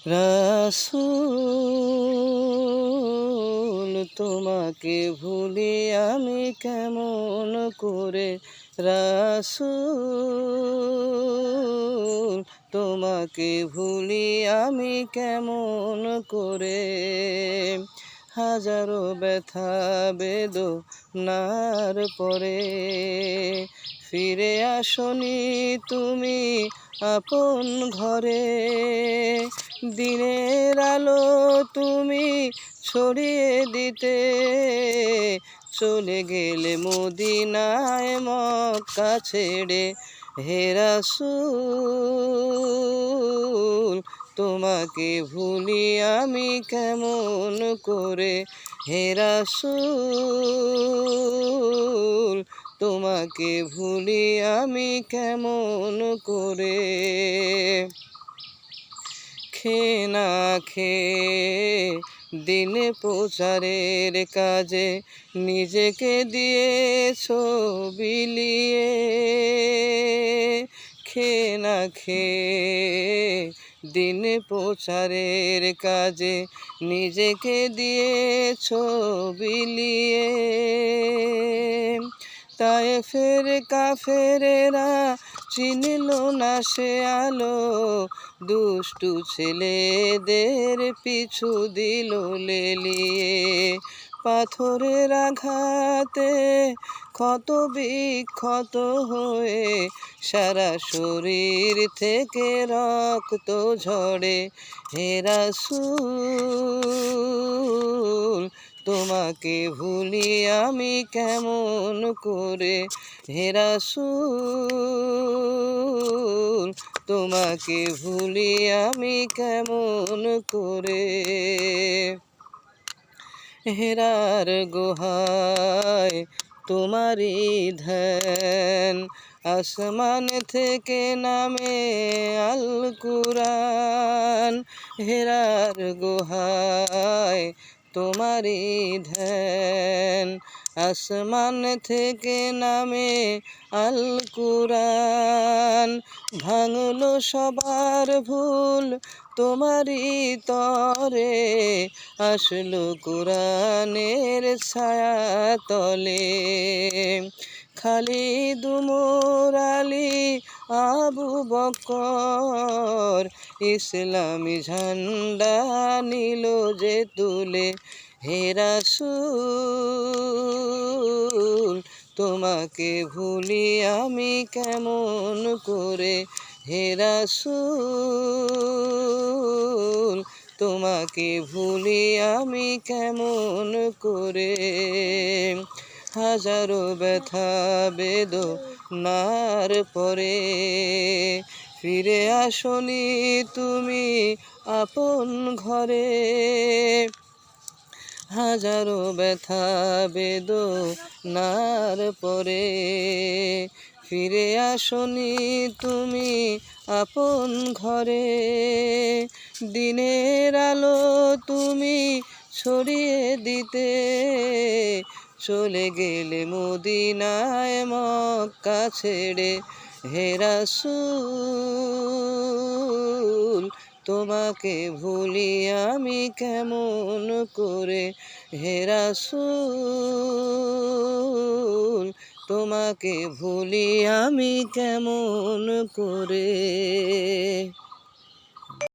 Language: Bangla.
রাসূল তোমাকে ভুলি আমি কেমন করে, রাসূল তোমাকে ভুলি আমি কেমন করে। হাজারো ব্যথা বেদনার পরে ফিরে আসনি তুমি আপন ঘরে। দিনের আলো তুমি ছড়িয়ে দিতে চলে গেলে মদিনায় মক্কা ছেড়ে। হে রাসূল তোমাকে ভুলি আমি কেমন করে, হে রাসূল তোমাকে ভুলি আমি কেমন করে। খেয়ে না খেয়ে দিন প্রচারের কাজে নিজেকে দিয়েছো বিলিয়ে। খেয়ে না খেয়ে দিন প্রচারের কাজে নিজেকে দিয়েছো বিলিয়ে। তায়েফের কাফেরেরা চিনল না সে আলো, দুষ্টু ছেলেদের পিছু দিল লেলিয়ে। পাথরের আঘাতে ক্ষত বিক্ষত হয়ে সারা শরীর থেকে রক্ত ঝরে। হে রাসূল তোমাকে ভুলি আমি কেমন করে, হে রাসূল তোমাকে ভুলি আমি কেমন করে। হেরার গুহায় তোমারই ধ্যান, আসমান থেকে নামে আল কুরআন। হেরার গুহায় তোমারই ধ্যান, আসমান থেকে নামে আল কুরআন। ভাঙলো সবার ভুল তোমারই তরে, আসলো কুরআনের ছায়া তলে। খালিদ উমর আলী আবু বকর ইসলামী ঝান্ডা নিল যে তুলে। হে রাসূল তোমাকে ভুলি আমি কেমন করে, হে রাসূল তোমাকে ভুলি আমি কেমন করে। হাজারো ব্যথা বেদনার পরে ফিরে আসনি তুমি আপন ঘরে। হাজারো ব্যথা বেদনার পরে ফিরে আসনি তুমি আপন ঘরে। দিনের আলো তুমি ছড়িয়ে দিতে চলে গেলে মদিনায় মক্কা ছেড়ে। হে রাসূল তোমাকে ভুলি আমি কেমন করে, হে রাসূল তোমাকে ভুলি আমি কেমন করে।